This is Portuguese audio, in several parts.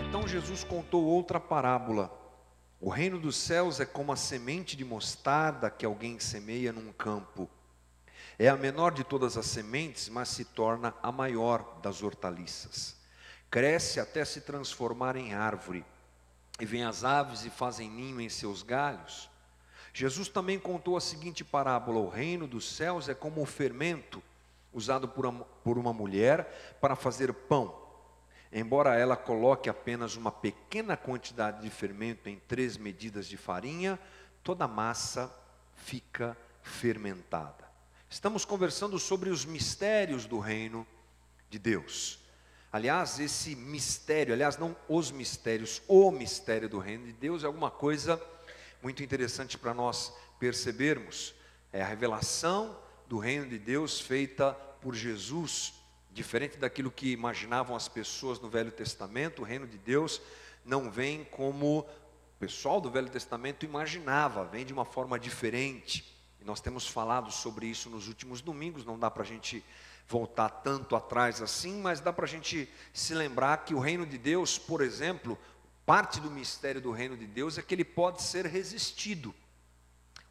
Então Jesus contou outra parábola. O reino dos céus é como a semente de mostarda que alguém semeia num campo. É a menor de todas as sementes, mas se torna a maior das hortaliças. Cresce até se transformar em árvore. E vêm as aves e fazem ninho em seus galhos. Jesus também contou a seguinte parábola: o reino dos céus é como o fermento usado por uma mulher para fazer pão. Embora ela coloque apenas uma pequena quantidade de fermento em 3 medidas de farinha, toda a massa fica fermentada. Estamos conversando sobre os mistérios do reino de Deus. Aliás, esse mistério, não os mistérios, o mistério do reino de Deus é alguma coisa muito interessante para nós percebermos. É a revelação do reino de Deus feita por Jesus. Diferente daquilo que imaginavam as pessoas no Velho Testamento, o reino de Deus não vem como o pessoal do Velho Testamento imaginava, vem de uma forma diferente. E nós temos falado sobre isso nos últimos domingos, não dá para a gente voltar tanto atrás assim, mas dá para a gente se lembrar que o reino de Deus, por exemplo, parte do mistério do reino de Deus é que ele pode ser resistido.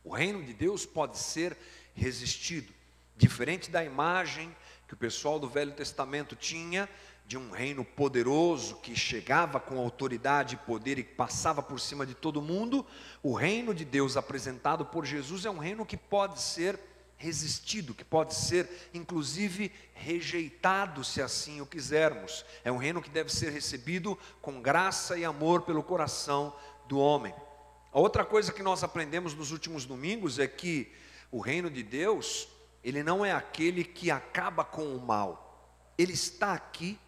O reino de Deus pode ser resistido, diferente da imagem que o pessoal do Velho Testamento tinha, de um reino poderoso, que chegava com autoridade e poder e passava por cima de todo mundo. O reino de Deus apresentado por Jesus é um reino que pode ser resistido, que pode ser inclusive rejeitado, se assim o quisermos. É um reino que deve ser recebido com graça e amor pelo coração do homem. A outra coisa que nós aprendemos nos últimos domingos é que o reino de Deus, ele não é aquele que acaba com o mal. Ele está aqui,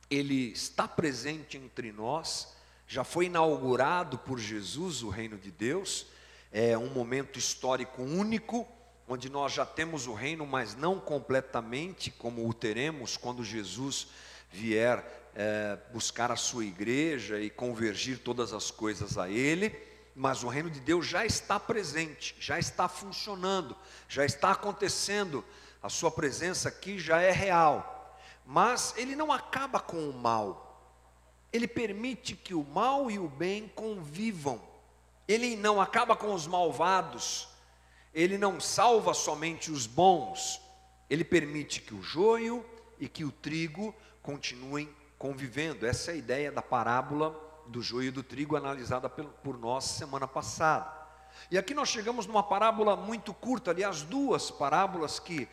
ele está presente entre nós, já foi inaugurado por Jesus o reino de Deus. É um momento histórico único, onde nós já temos o reino, mas não completamente como o teremos quando Jesus vier buscar a sua igreja e convergir todas as coisas a Ele. Mas o reino de Deus já está presente, já está funcionando, já está acontecendo, a sua presença aqui já é real. Mas ele não acaba com o mal, ele permite que o mal e o bem convivam. Ele não acaba com os malvados, ele não salva somente os bons, ele permite que o joio e que o trigo continuem convivendo. Essa é a ideia da parábola do joio e do trigo, analisada por nós semana passada. E aqui nós chegamos numa parábola muito curta, aliás, 2 parábolas que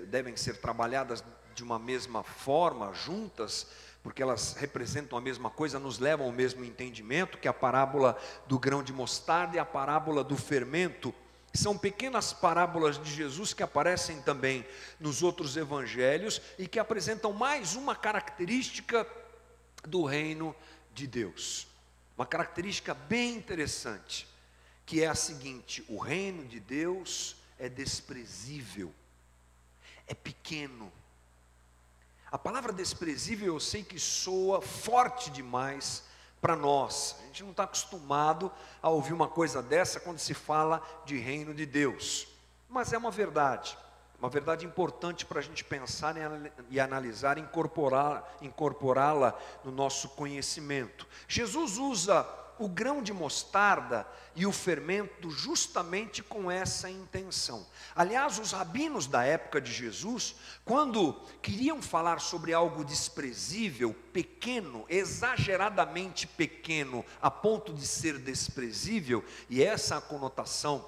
devem ser trabalhadas de uma mesma forma, juntas, porque elas representam a mesma coisa, nos levam ao mesmo entendimento, que é a parábola do grão de mostarda e a parábola do fermento. São pequenas parábolas de Jesus que aparecem também nos outros evangelhos e que apresentam mais uma característica do reino de Deus. Uma característica bem interessante, que é a seguinte: o reino de Deus é desprezível, é pequeno. A palavra desprezível eu sei que soa forte demais para nós. A gente não está acostumado a ouvir uma coisa dessa quando se fala de reino de Deus, mas é uma verdade importante para a gente pensar e analisar, incorporá-la no nosso conhecimento. Jesus usa o grão de mostarda e o fermento justamente com essa intenção. Aliás, os rabinos da época de Jesus, quando queriam falar sobre algo desprezível, pequeno, exageradamente pequeno, a ponto de ser desprezível, e essa é a conotação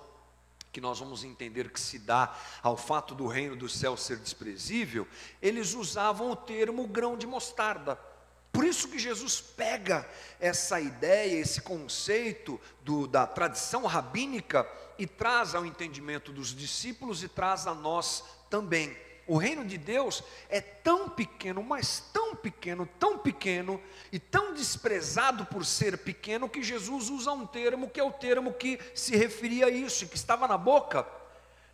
que nós vamos entender que se dá ao fato do reino do céu ser desprezível, eles usavam o termo grão de mostarda. Por isso que Jesus pega essa ideia, esse conceito da tradição rabínica e traz ao entendimento dos discípulos e traz a nós também. O reino de Deus é tão pequeno, mas tão pequeno e tão desprezado por ser pequeno, que Jesus usa um termo que é o termo que se referia a isso, e que estava na boca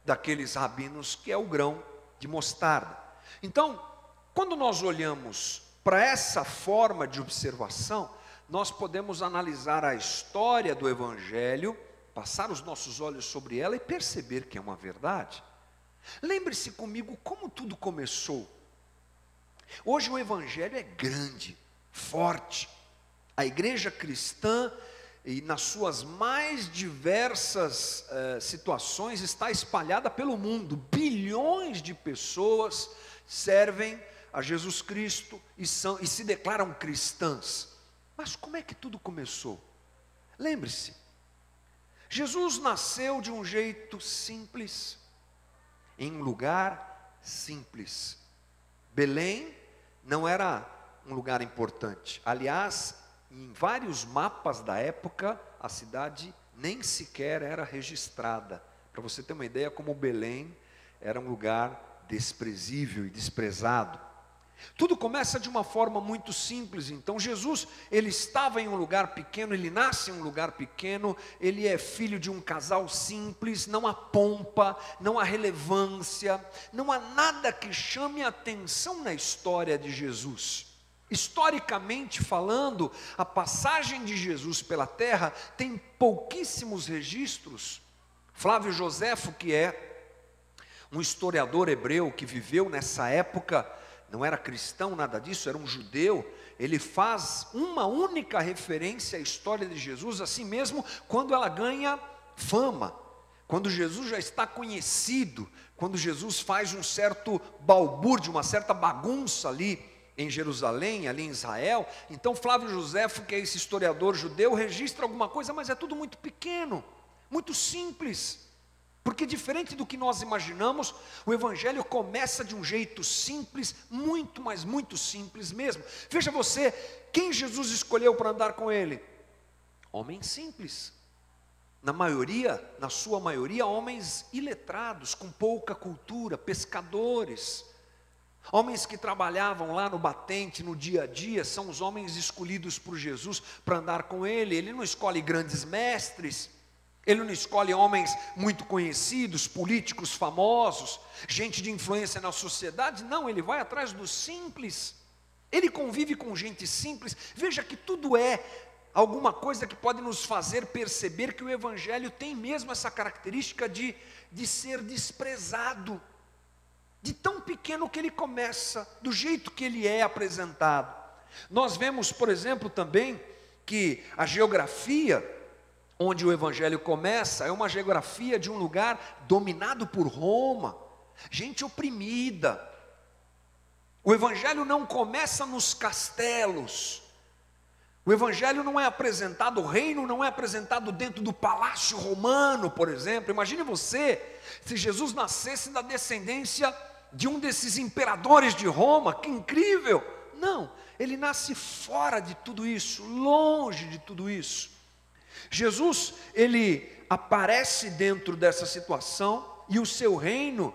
daqueles rabinos, que é o grão de mostarda. Então, quando nós olhamos para essa forma de observação, nós podemos analisar a história do Evangelho, passar os nossos olhos sobre ela e perceber que é uma verdade. Lembre-se comigo como tudo começou. Hoje o evangelho é grande, forte. A igreja cristã, e nas suas mais diversas situações, está espalhada pelo mundo. Bilhões de pessoas servem a Jesus Cristo e se declaram cristãs. Mas como é que tudo começou? Lembre-se, Jesus nasceu de um jeito simples, em um lugar simples. Belém não era um lugar importante. Aliás, em vários mapas da época, a cidade nem sequer era registrada. Para você ter uma ideia, como Belém era um lugar desprezível e desprezado. Tudo começa de uma forma muito simples. Então Jesus, ele estava em um lugar pequeno, ele nasce em um lugar pequeno, ele é filho de um casal simples, não há pompa, não há relevância, não há nada que chame a atenção na história de Jesus. Historicamente falando, a passagem de Jesus pela terra tem pouquíssimos registros. Flávio Joséfo, que é um historiador hebreu que viveu nessa época, não era cristão, nada disso, era um judeu. Ele faz uma única referência à história de Jesus, assim mesmo, quando ela ganha fama, quando Jesus já está conhecido, quando Jesus faz um certo balbúrdio, uma certa bagunça ali em Jerusalém, ali em Israel. Então Flávio Joséfo, que é esse historiador judeu, registra alguma coisa, mas é tudo muito pequeno, muito simples. Porque diferente do que nós imaginamos, o evangelho começa de um jeito simples, muito, mas muito simples mesmo. Veja você, quem Jesus escolheu para andar com ele? Homens simples. Na sua maioria, homens iletrados, com pouca cultura, pescadores. Homens que trabalhavam lá no batente, no dia a dia, são os homens escolhidos por Jesus para andar com ele. Ele não escolhe grandes mestres, ele não escolhe homens muito conhecidos, políticos famosos, gente de influência na sociedade. Não, ele vai atrás dos simples. Ele convive com gente simples. Veja que tudo é alguma coisa que pode nos fazer perceber que o evangelho tem mesmo essa característica de ser desprezado. De tão pequeno que ele começa, do jeito que ele é apresentado. Nós vemos, por exemplo, também que a geografia onde o evangelho começa é uma geografia de um lugar dominado por Roma, gente oprimida. O evangelho não começa nos castelos. O evangelho não é apresentado, o reino não é apresentado dentro do palácio romano, por exemplo. Imagine você, se Jesus nascesse da descendência de um desses imperadores de Roma, que incrível! Não, ele nasce fora de tudo isso, longe de tudo isso. Jesus, ele aparece dentro dessa situação e o seu reino,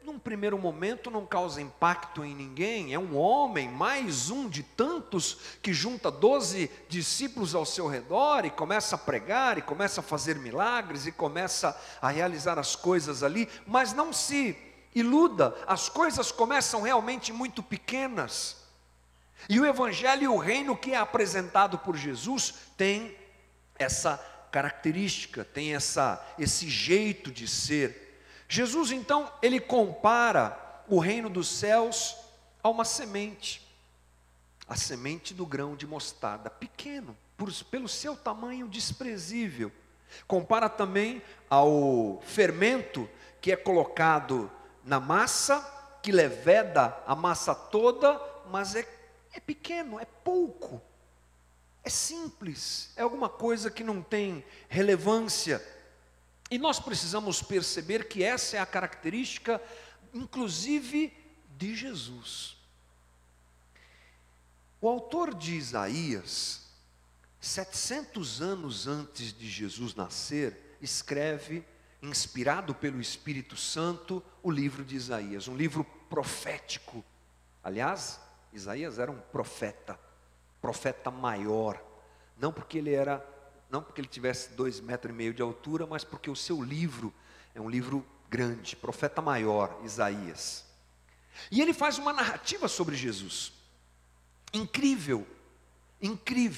num primeiro momento, não causa impacto em ninguém. É um homem, mais um de tantos, que junta 12 discípulos ao seu redor e começa a pregar, e começa a fazer milagres, e começa a realizar as coisas ali. Mas não se iluda, as coisas começam realmente muito pequenas. E o evangelho e o reino que é apresentado por Jesus tem essa característica, tem esse jeito de ser. Jesus então, ele compara o reino dos céus a uma semente, a semente do grão de mostarda, pequeno, pelo seu tamanho desprezível. Compara também ao fermento que é colocado na massa, que leveda a massa toda, mas é pequeno, é pouco. É simples, é alguma coisa que não tem relevância. E nós precisamos perceber que essa é a característica, inclusive, de Jesus. O autor de Isaías, 700 anos antes de Jesus nascer, escreve, inspirado pelo Espírito Santo, o livro de Isaías, um livro profético. Aliás, Isaías era um profeta maior, não porque ele tivesse 2,5 metros de altura, mas porque o seu livro é um livro grande, profeta maior, Isaías. E ele faz uma narrativa sobre Jesus, incrível,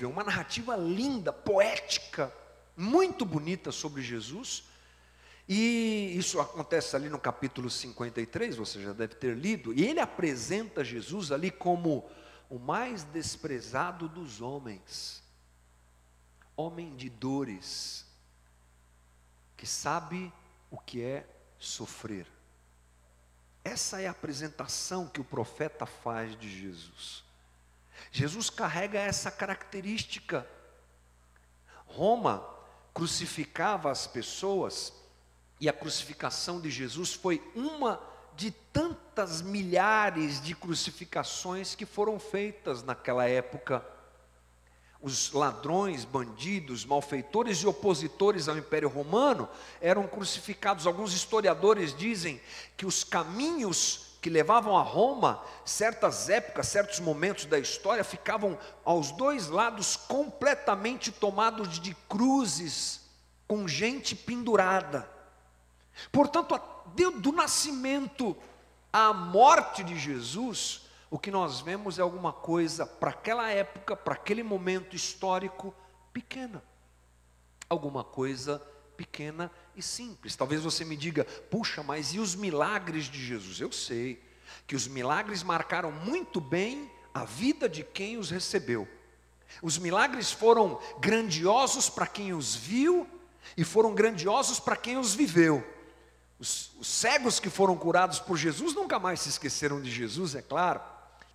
uma narrativa linda, poética, muito bonita sobre Jesus, e Isso acontece ali no capítulo 53, você já deve ter lido, e ele apresenta Jesus ali como o mais desprezado dos homens, homem de dores, que sabe o que é sofrer. Essa é a apresentação que o profeta faz de Jesus. Jesus carrega essa característica. Roma crucificava as pessoas, e a crucificação de Jesus foi uma de tantas milhares de crucificações que foram feitas naquela época. Os ladrões, bandidos, malfeitores e opositores ao Império Romano eram crucificados. Alguns historiadores dizem que os caminhos que levavam a Roma, certas épocas, certos momentos da história, ficavam aos dois lados completamente tomados de cruzes, com gente pendurada. Portanto, do nascimento à morte de Jesus, o que nós vemos é alguma coisa, para aquela época, para aquele momento histórico, pequena. Alguma coisa pequena e simples. Talvez você me diga, puxa, mas e os milagres de Jesus? Eu sei que os milagres marcaram muito bem a vida de quem os recebeu. Os milagres foram grandiosos para quem os viu e foram grandiosos para quem os viveu. Os cegos que foram curados por Jesus nunca mais se esqueceram de Jesus, é claro.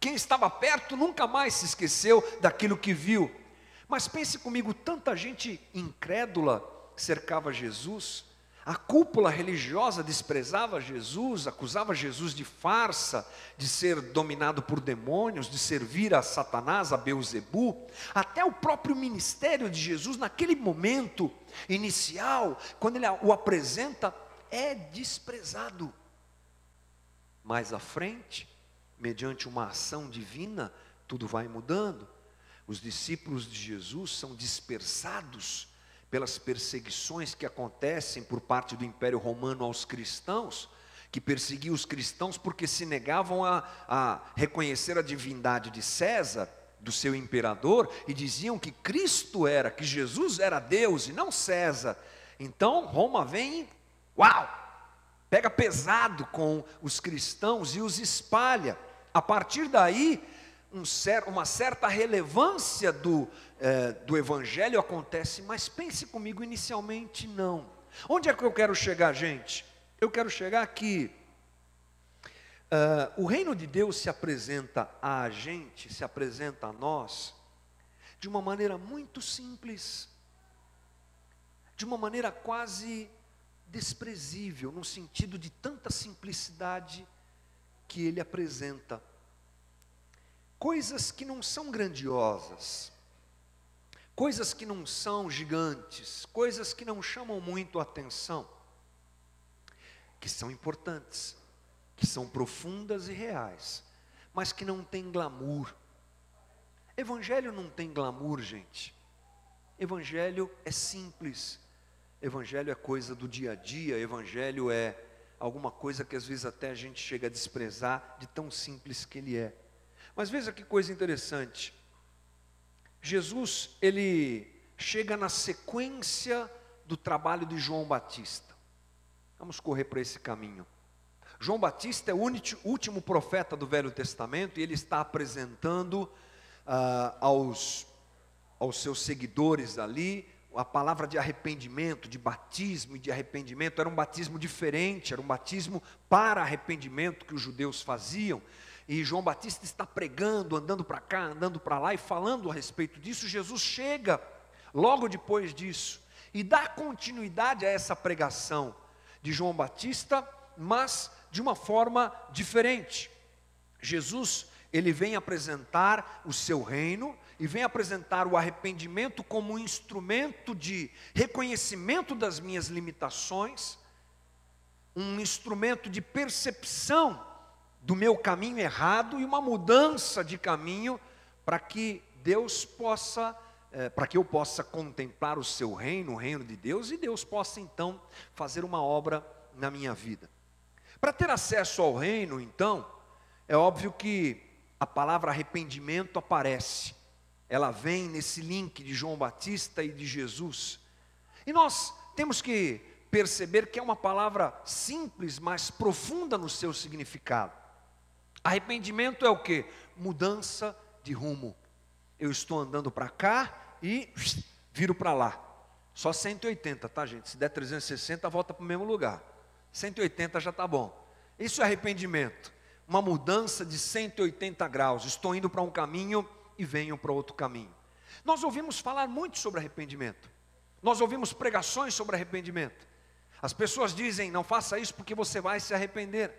Quem estava perto nunca mais se esqueceu daquilo que viu. Mas pense comigo, tanta gente incrédula cercava Jesus, a cúpula religiosa desprezava Jesus, acusava Jesus de farsa, de ser dominado por demônios, de servir a Satanás, a Beelzebu. Até o próprio ministério de Jesus, naquele momento inicial, quando ele o apresenta, é desprezado. Mais à frente, mediante uma ação divina, tudo vai mudando. Os discípulos de Jesus são dispersados pelas perseguições que acontecem por parte do Império Romano aos cristãos, que perseguiam os cristãos porque se negavam a reconhecer a divindade de César, do seu imperador, e diziam que Cristo era, que Jesus era Deus e não César. Então Roma vem, pega pesado com os cristãos e os espalha. A partir daí, uma certa relevância do Evangelho acontece, mas pense comigo, inicialmente não. Onde é que eu quero chegar, gente? Eu quero chegar aqui. O reino de Deus se apresenta a gente, se apresenta a nós, de uma maneira muito simples, de uma maneira quase desprezível, no sentido de tanta simplicidade que ele apresenta. Coisas que não são grandiosas, coisas que não são gigantes, coisas que não chamam muito a atenção, que são importantes, que são profundas e reais, mas que não têm glamour. Evangelho não tem glamour, gente. Evangelho é simples. Evangelho é coisa do dia a dia. Evangelho é alguma coisa que às vezes até a gente chega a desprezar de tão simples que ele é. Mas veja que coisa interessante. Jesus, ele chega na sequência do trabalho de João Batista. Vamos correr para esse caminho. João Batista é o último profeta do Velho Testamento, e ele está apresentando aos seus seguidores ali a palavra de arrependimento, de batismo e de arrependimento. Era um batismo diferente, era um batismo para arrependimento que os judeus faziam. E João Batista está pregando, andando para cá, andando para lá e falando a respeito disso. Jesus chega logo depois disso e dá continuidade a essa pregação de João Batista, mas de uma forma diferente. Jesus, ele vem apresentar o seu reino e vem apresentar o arrependimento como um instrumento de reconhecimento das minhas limitações, um instrumento de percepção do meu caminho errado e uma mudança de caminho para que Deus possa, para que eu possa contemplar o seu reino, o reino de Deus, e Deus possa então fazer uma obra na minha vida. Para ter acesso ao reino, então, é óbvio que a palavra arrependimento aparece. Ela vem nesse link de João Batista e de Jesus. E nós temos que perceber que é uma palavra simples, mas profunda no seu significado. Arrependimento é o quê? Mudança de rumo. Eu estou andando para cá e viro para lá. Só 180, tá, gente? Se der 360, volta para o mesmo lugar. 180 já está bom. Isso é arrependimento. Uma mudança de 180 graus. Estou indo para um caminho e venho para outro caminho. Nós ouvimos falar muito sobre arrependimento. Nós ouvimos pregações sobre arrependimento. As pessoas dizem, não faça isso porque você vai se arrepender.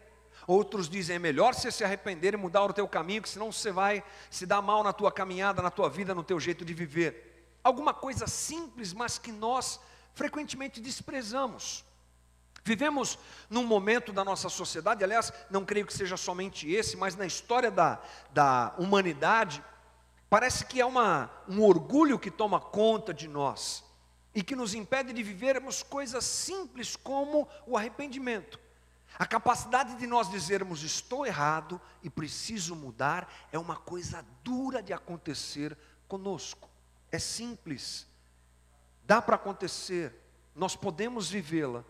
Outros dizem, é melhor você se arrepender e mudar o teu caminho, que senão você vai se dar mal na tua caminhada, na tua vida, no teu jeito de viver. Alguma coisa simples, mas que nós frequentemente desprezamos. Vivemos num momento da nossa sociedade, aliás, não creio que seja somente esse, mas na história da humanidade, parece que é um orgulho que toma conta de nós e que nos impede de vivermos coisas simples como o arrependimento. A capacidade de nós dizermos estou errado e preciso mudar é uma coisa dura de acontecer conosco. É simples, dá para acontecer, nós podemos vivê-la,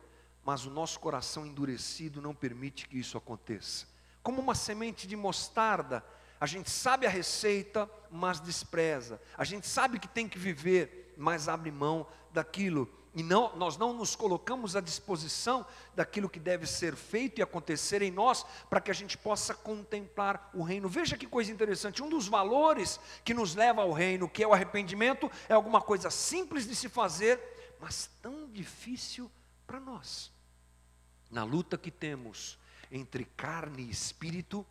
mas o nosso coração endurecido não permite que isso aconteça. Como uma semente de mostarda, a gente sabe a receita, mas despreza. A gente sabe que tem que viver, mas abre mão daquilo. E nós não nos colocamos à disposição daquilo que deve ser feito e acontecer em nós, para que a gente possa contemplar o reino. Veja que coisa interessante, um dos valores que nos leva ao reino, que é o arrependimento, é alguma coisa simples de se fazer, mas tão difícil para nós. Na luta que temos entre carne e espírito,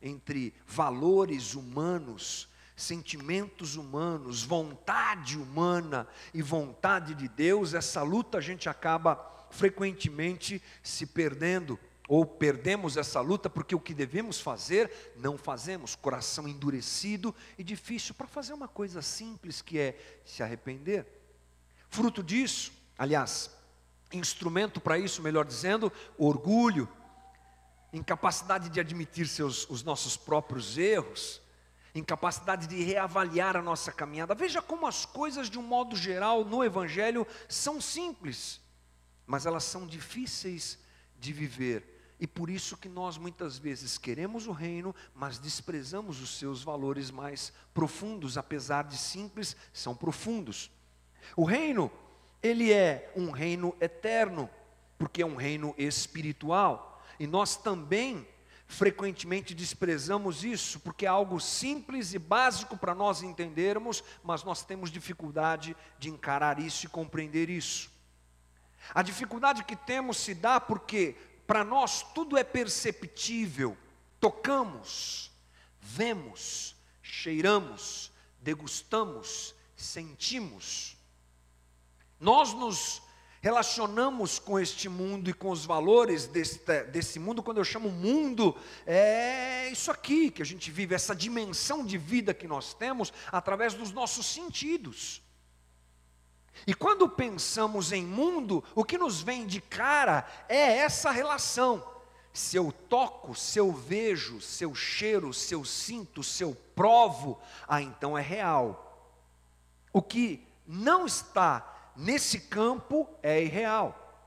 entre valores humanos, sentimentos humanos, vontade humana e vontade de Deus, essa luta a gente acaba frequentemente se perdendo, ou perdemos essa luta porque o que devemos fazer, não fazemos, coração endurecido e difícil para fazer uma coisa simples que é se arrepender. Fruto disso, aliás, instrumento para isso, melhor dizendo, orgulho, incapacidade de admitir os nossos próprios erros, incapacidade de reavaliar a nossa caminhada. Veja como as coisas de um modo geral no Evangelho são simples, mas elas são difíceis de viver, e por isso que nós muitas vezes queremos o reino, mas desprezamos os seus valores mais profundos, apesar de simples, são profundos. O reino, ele é um reino eterno, porque é um reino espiritual, e nós também frequentemente desprezamos isso, porque é algo simples e básico para nós entendermos, mas nós temos dificuldade de encarar isso e compreender isso. A dificuldade que temos se dá porque para nós tudo é perceptível, tocamos, vemos, cheiramos, degustamos, sentimos. Nós nos relacionamos com este mundo e com os valores desse mundo. Quando eu chamo mundo, é isso aqui que a gente vive, essa dimensão de vida que nós temos através dos nossos sentidos. E quando pensamos em mundo, o que nos vem de cara é essa relação. Se eu toco, se eu vejo, se eu cheiro, se eu sinto, se eu provo, então é real. O que não está nesse campo é irreal.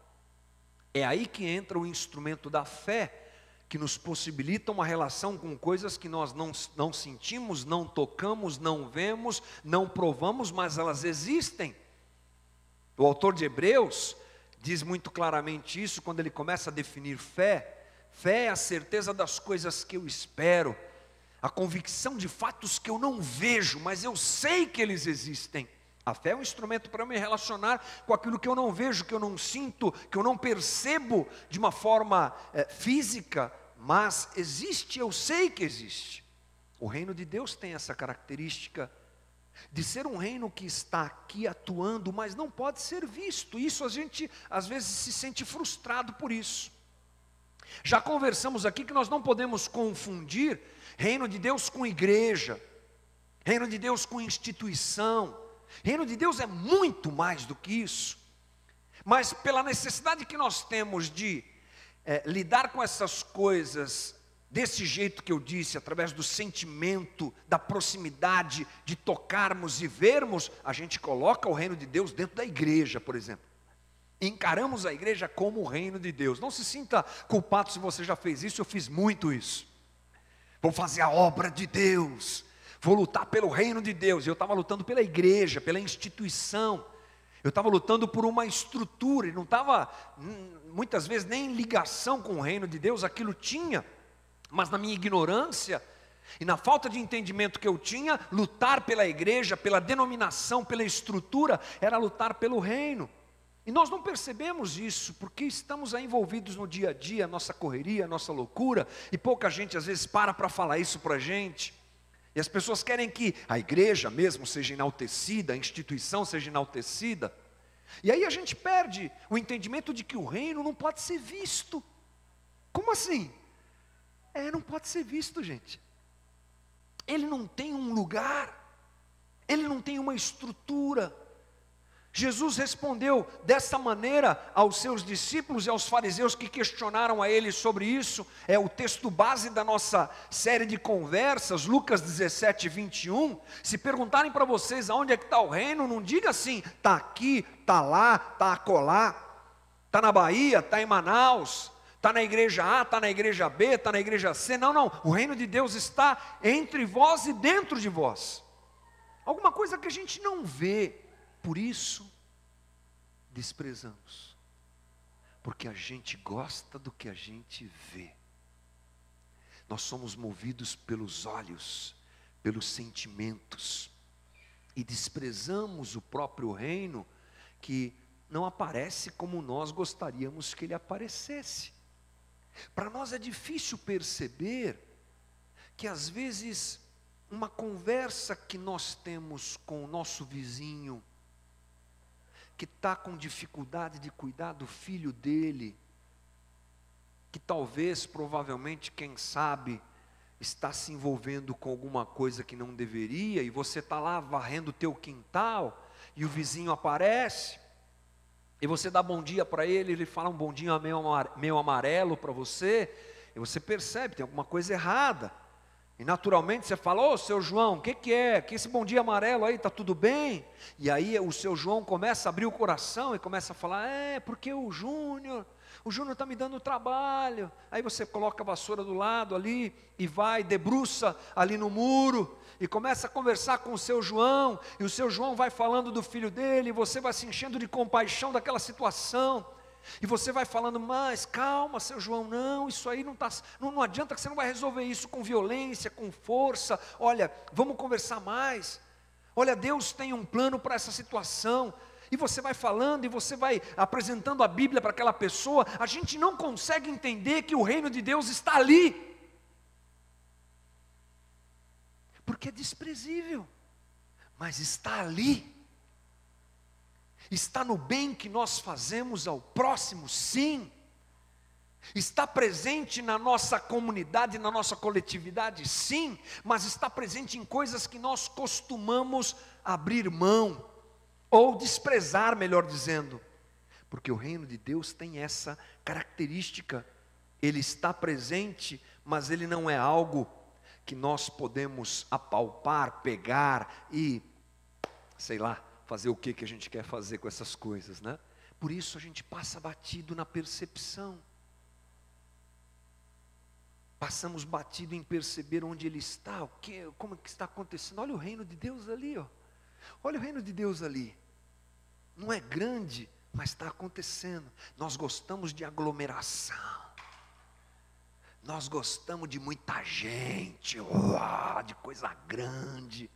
É aí que entra o instrumento da fé, que nos possibilita uma relação com coisas que nós não sentimos, não tocamos, não vemos, não provamos, mas elas existem. O autor de Hebreus diz muito claramente isso quando ele começa a definir fé. Fé é a certeza das coisas que eu espero, a convicção de fatos que eu não vejo, mas eu sei que eles existem. A fé é um instrumento para eu me relacionar com aquilo que eu não vejo, que eu não sinto, que eu não percebo de uma forma física, mas existe, eu sei que existe. O reino de Deus tem essa característica de ser um reino que está aqui atuando, mas não pode ser visto. Isso a gente às vezes se sente frustrado por isso. Já conversamos aqui que nós não podemos confundir reino de Deus com igreja, reino de Deus com instituição. Reino de Deus é muito mais do que isso, mas pela necessidade que nós temos de lidar com essas coisas desse jeito que eu disse, através do sentimento, da proximidade, de tocarmos e vermos, a gente coloca o reino de Deus dentro da igreja, por exemplo. Encaramos a igreja como o reino de Deus. Não se sinta culpado se você já fez isso, eu fiz muito isso. Vou fazer a obra de Deus, vou lutar pelo reino de Deus. Eu estava lutando pela igreja, pela instituição. Eu estava lutando por uma estrutura, e não estava, muitas vezes, nem em ligação com o reino de Deus, aquilo tinha. Mas na minha ignorância, e na falta de entendimento que eu tinha, lutar pela igreja, pela denominação, pela estrutura, era lutar pelo reino. E nós não percebemos isso, porque estamos aí envolvidos no dia a dia, nossa correria, nossa loucura, e pouca gente às vezes para falar isso para a gente. E as pessoas querem que a igreja mesmo seja enaltecida, a instituição seja enaltecida. E aí a gente perde o entendimento de que o reino não pode ser visto. Como assim? Não pode ser visto, gente. Ele não tem um lugar, ele não tem uma estrutura. Jesus respondeu dessa maneira aos seus discípulos e aos fariseus que questionaram a ele sobre isso. É o texto base da nossa série de conversas, Lucas 17, 21. Se perguntarem para vocês aonde é que está o reino, não diga assim, está aqui, está lá, está acolá, está na Bahia, está em Manaus, está na igreja A, está na igreja B, está na igreja C. Não, não, o reino de Deus está entre vós e dentro de vós. Alguma coisa que a gente não vê. Por isso, desprezamos, porque a gente gosta do que a gente vê. Nós somos movidos pelos olhos, pelos sentimentos, e desprezamos o próprio reino, que não aparece como nós gostaríamos que ele aparecesse. Para nós é difícil perceber que às vezes uma conversa que nós temos com o nosso vizinho, que está com dificuldade de cuidar do filho dele, que talvez, provavelmente, quem sabe, está se envolvendo com alguma coisa que não deveria, e você está lá varrendo o teu quintal, e o vizinho aparece, e você dá bom dia para ele, ele fala um bom dia meio amarelo para você, e você percebe, tem alguma coisa errada. E naturalmente você fala, ô seu João, o que é? Que esse bom dia amarelo aí, está tudo bem? E aí o seu João começa a abrir o coração e começa a falar, porque o Júnior está me dando trabalho. Aí você coloca a vassoura do lado ali e vai, debruça ali no muro e começa a conversar com o seu João. E o seu João vai falando do filho dele e você vai se enchendo de compaixão daquela situação. E você vai falando, mas calma, seu João, não, isso aí não adianta, que você não vai resolver isso com violência, com força. Olha, vamos conversar mais. Olha, Deus tem um plano para essa situação. E você vai falando, e você vai apresentando a Bíblia para aquela pessoa. A gente não consegue entender que o reino de Deus está ali, porque é desprezível, mas está ali. Está no bem que nós fazemos ao próximo, sim. Está presente na nossa comunidade, na nossa coletividade, sim. Mas está presente em coisas que nós costumamos abrir mão, ou desprezar, melhor dizendo. Porque o reino de Deus tem essa característica. Ele está presente, mas ele não é algo que nós podemos apalpar, pegar e, sei lá, fazer o que a gente quer fazer com essas coisas, né? Por isso a gente passa batido na percepção. Passamos batido em perceber onde Ele está, como que está acontecendo. Olha o reino de Deus ali, ó. Olha o reino de Deus ali. Não é grande, mas está acontecendo. Nós gostamos de aglomeração. Nós gostamos de muita gente, de coisa grande.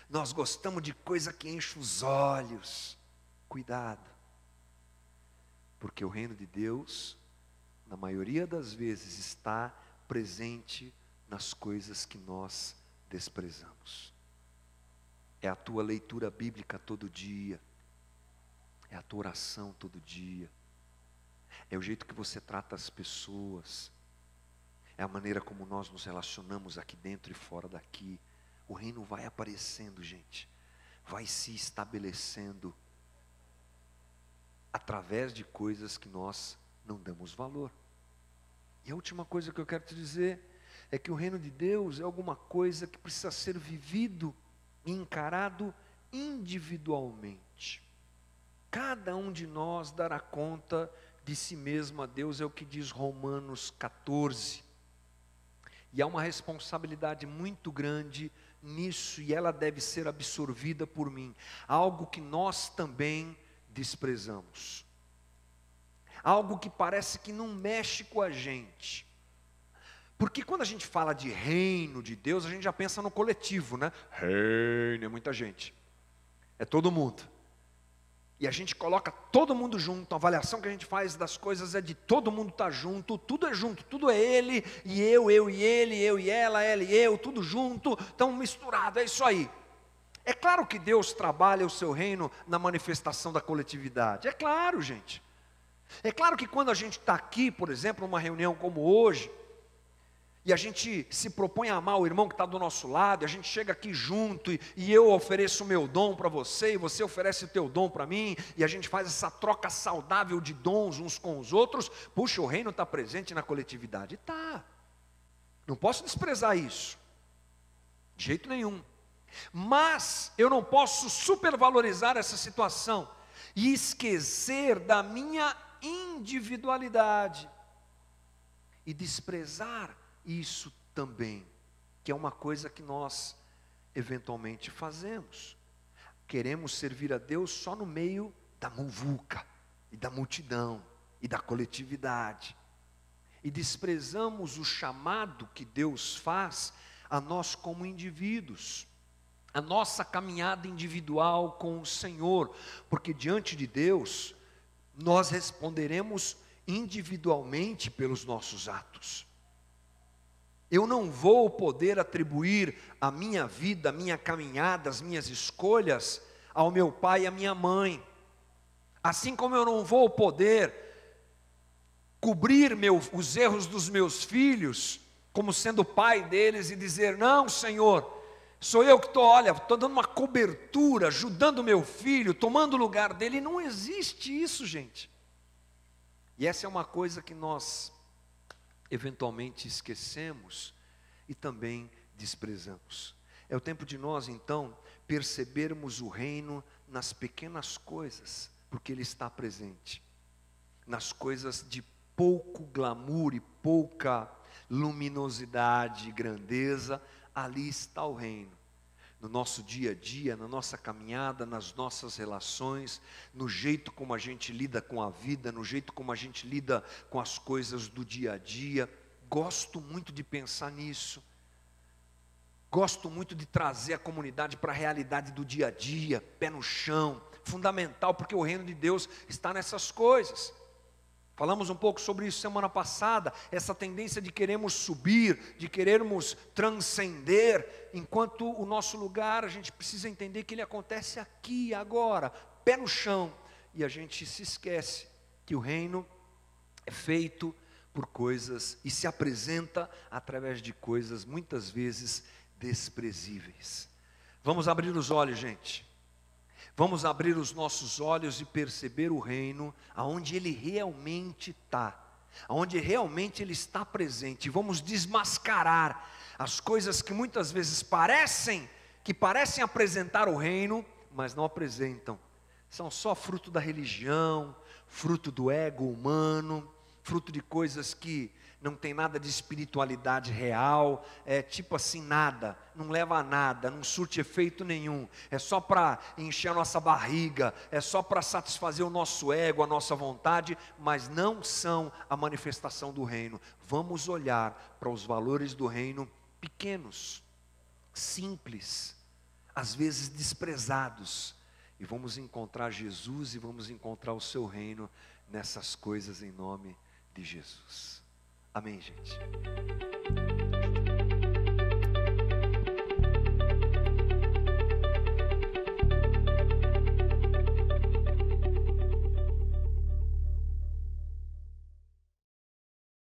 Nós gostamos de coisa que enche os olhos. Cuidado, porque o reino de Deus, na maioria das vezes, está presente nas coisas que nós desprezamos. É a tua leitura bíblica todo dia, é a tua oração todo dia, é o jeito que você trata as pessoas, é a maneira como nós nos relacionamos aqui dentro e fora daqui. O reino vai aparecendo, gente, vai se estabelecendo através de coisas que nós não damos valor. E a última coisa que eu quero te dizer é que o reino de Deus é alguma coisa que precisa ser vivido e encarado individualmente. Cada um de nós dará conta de si mesmo a Deus, é o que diz Romanos 14. E há uma responsabilidade muito grande nisso, e ela deve ser absorvida por mim. Algo que nós também desprezamos. Algo que parece que não mexe com a gente. Porque quando a gente fala de reino de Deus, a gente já pensa no coletivo, né? Reino é muita gente. É todo mundo. E a gente coloca todo mundo junto, a avaliação que a gente faz das coisas é de todo mundo estar junto, tudo é junto, tudo é ele, e eu e ele, eu e ela e eu, tudo junto, tão misturado, é isso aí. É claro que Deus trabalha o seu reino na manifestação da coletividade, é claro, gente. É claro que quando a gente está aqui, por exemplo, numa reunião como hoje, e a gente se propõe a amar o irmão que está do nosso lado, a gente chega aqui junto, e eu ofereço o meu dom para você, e você oferece o teu dom para mim, e a gente faz essa troca saudável de dons uns com os outros. Puxa, o reino está presente na coletividade. Está. Não posso desprezar isso, de jeito nenhum. Mas eu não posso supervalorizar essa situação, e esquecer da minha individualidade, e desprezar isso também, que é uma coisa que nós eventualmente fazemos. Queremos servir a Deus só no meio da muvuca, e da multidão, e da coletividade. E desprezamos o chamado que Deus faz a nós como indivíduos, a nossa caminhada individual com o Senhor, porque diante de Deus, nós responderemos individualmente pelos nossos atos. Eu não vou poder atribuir a minha vida, a minha caminhada, as minhas escolhas ao meu pai e à minha mãe. Assim como eu não vou poder cobrir os erros dos meus filhos, como sendo pai deles, e dizer: não, Senhor, sou eu que estou dando uma cobertura, ajudando meu filho, tomando o lugar dele. Não existe isso, gente. E essa é uma coisa que nós eventualmente esquecemos e também desprezamos. É o tempo de nós, então, percebermos o reino nas pequenas coisas, porque ele está presente. Nas coisas de pouco glamour e pouca luminosidade e grandeza, ali está o reino. No nosso dia a dia, na nossa caminhada, nas nossas relações, no jeito como a gente lida com a vida, no jeito como a gente lida com as coisas do dia a dia. Gosto muito de pensar nisso. Gosto muito de trazer a comunidade para a realidade do dia a dia, pé no chão, fundamental, porque o reino de Deus está nessas coisas. Falamos um pouco sobre isso semana passada, essa tendência de queremos subir, de querermos transcender, enquanto o nosso lugar, a gente precisa entender que ele acontece aqui, agora, pé no chão, e a gente se esquece que o reino é feito por coisas e se apresenta através de coisas muitas vezes desprezíveis. Vamos abrir os olhos, gente. Vamos abrir os nossos olhos e perceber o reino aonde ele realmente está, aonde realmente ele está presente. Vamos desmascarar as coisas que muitas vezes parecem apresentar o reino, mas não apresentam. São só fruto da religião, fruto do ego humano, fruto de coisas que não tem nada de espiritualidade real, é tipo assim, nada, não leva a nada, não surte efeito nenhum, é só para encher a nossa barriga, é só para satisfazer o nosso ego, a nossa vontade, mas não são a manifestação do reino. Vamos olhar para os valores do reino pequenos, simples, às vezes desprezados, e vamos encontrar Jesus e vamos encontrar o seu reino nessas coisas em nome de Jesus. Amém, gente?